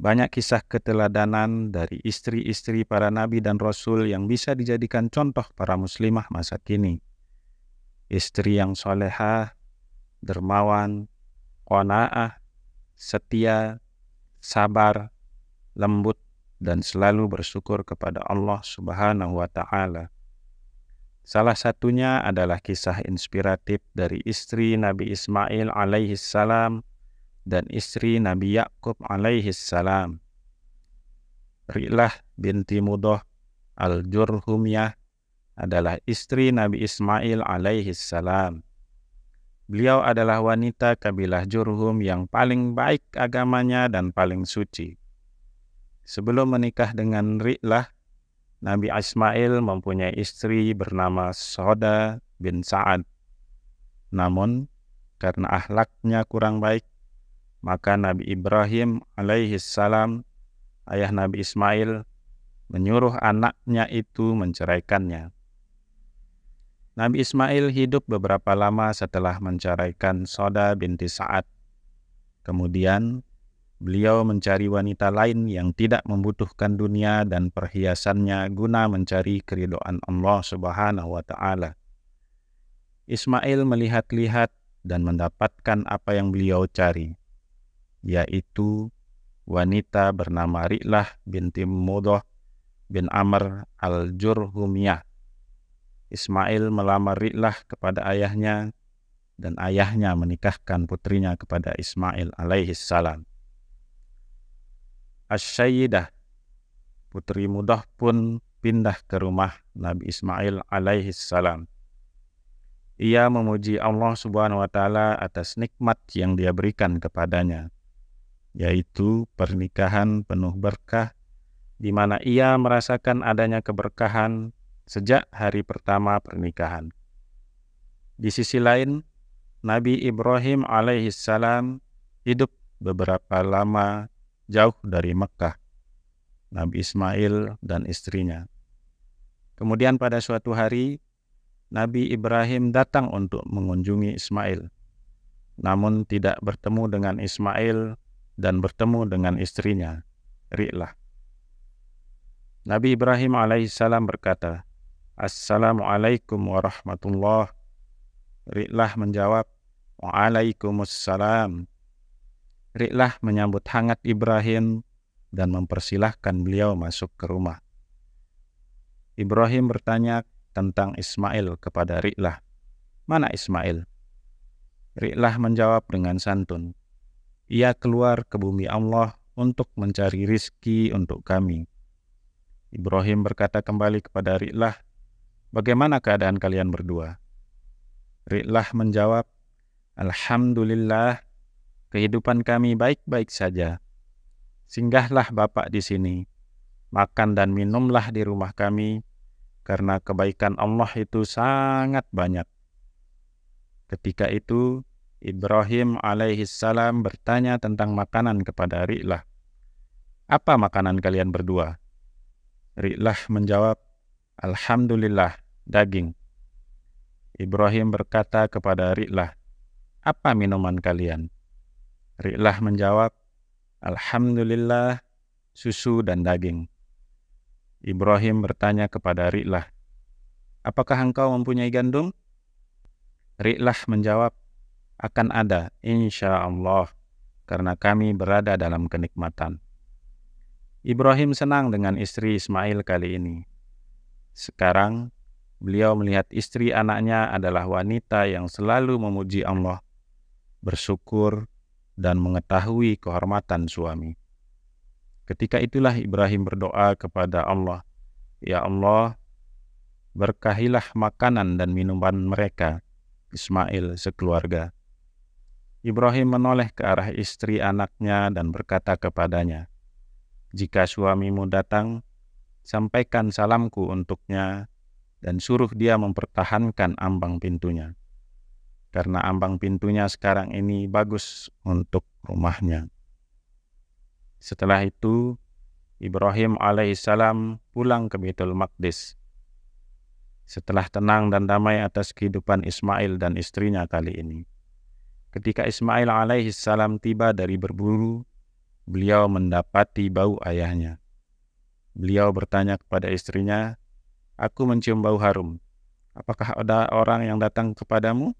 Banyak kisah keteladanan dari istri-istri para nabi dan rasul yang bisa dijadikan contoh para muslimah masa kini. Istri yang solehah, dermawan, qanaah, setia, sabar, lembut, dan selalu bersyukur kepada Allah Subhanahu wa Ta'ala. Salah satunya adalah kisah inspiratif dari istri Nabi Ismail alaihi salam dan istri Nabi Yakub alaihi salam. Ri'lah binti Mudah al-Jurhumiyah adalah istri Nabi Ismail alaihi salam. Beliau adalah wanita kabilah Jurhum yang paling baik agamanya dan paling suci. Sebelum menikah dengan Ri'lah, Nabi Ismail mempunyai istri bernama Soda bin Sa'ad. Namun, karena akhlaknya kurang baik, maka Nabi Ibrahim alaihi salam, ayah Nabi Ismail, menyuruh anaknya itu menceraikannya. Nabi Ismail hidup beberapa lama setelah menceraikan Soda binti Sa'ad. Kemudian, beliau mencari wanita lain yang tidak membutuhkan dunia dan perhiasannya guna mencari keridhaan Allah Subhanahu wa Ta'ala. Ismail melihat-lihat dan mendapatkan apa yang beliau cari, yaitu wanita bernama Ri'lah binti Mudah bin Amr al-Jurhumiyah. Ismail melamar Ri'lah kepada ayahnya, dan ayahnya menikahkan putrinya kepada Ismail alaihi salam. As-Sayyidah, putri Mudah pun pindah ke rumah Nabi Ismail alaihi salam. Ia memuji Allah Subhanahu wa Ta'ala atas nikmat yang Dia berikan kepadanya, yaitu pernikahan penuh berkah, di mana ia merasakan adanya keberkahan sejak hari pertama pernikahan. Di sisi lain, Nabi Ibrahim alaihi salam hidup beberapa lama jauh dari Mekah, Nabi Ismail dan istrinya. Kemudian pada suatu hari, Nabi Ibrahim datang untuk mengunjungi Ismail, namun tidak bertemu dengan Ismail dan bertemu dengan istrinya, Ri'lah. Nabi Ibrahim alaihissalam berkata, "Assalamualaikum warahmatullah." Ri'lah menjawab, "Waalaikumsalam." Ri'lah menyambut hangat Ibrahim dan mempersilahkan beliau masuk ke rumah. Ibrahim bertanya tentang Ismail kepada Ri'lah. "Mana Ismail?" Ri'lah menjawab dengan santun, "Ia keluar ke bumi Allah untuk mencari rizki untuk kami." Ibrahim berkata kembali kepada Ri'lah, "Bagaimana keadaan kalian berdua?" Ri'lah menjawab, "Alhamdulillah, kehidupan kami baik-baik saja. Singgahlah Bapak di sini, makan dan minumlah di rumah kami, karena kebaikan Allah itu sangat banyak." Ketika itu, Ibrahim alaihissalam bertanya tentang makanan kepada Ri'lah. "Apa makanan kalian berdua?" Ri'lah menjawab, "Alhamdulillah, daging." Ibrahim berkata kepada Ri'lah, "Apa minuman kalian?" Ri'lah menjawab, "Alhamdulillah, susu dan daging." Ibrahim bertanya kepada Ri'lah, "Apakah engkau mempunyai gandum?" Ri'lah menjawab, "Akan ada, insya Allah, karena kami berada dalam kenikmatan." Ibrahim senang dengan istri Ismail kali ini. Sekarang, beliau melihat istri anaknya adalah wanita yang selalu memuji Allah, bersyukur, dan mengetahui kehormatan suami. Ketika itulah Ibrahim berdoa kepada Allah, "Ya Allah, berkahilah makanan dan minuman mereka, Ismail sekeluarga." Ibrahim menoleh ke arah istri anaknya dan berkata kepadanya, "Jika suamimu datang, sampaikan salamku untuknya dan suruh dia mempertahankan ambang pintunya, karena ambang pintunya sekarang ini bagus untuk rumahnya." Setelah itu, Ibrahim alaihissalam pulang ke Baitul Maqdis. Setelah tenang dan damai atas kehidupan Ismail dan istrinya kali ini. Ketika Ismail alaihissalam tiba dari berburu, beliau mendapati bau ayahnya. Beliau bertanya kepada istrinya, "Aku mencium bau harum. Apakah ada orang yang datang kepadamu?"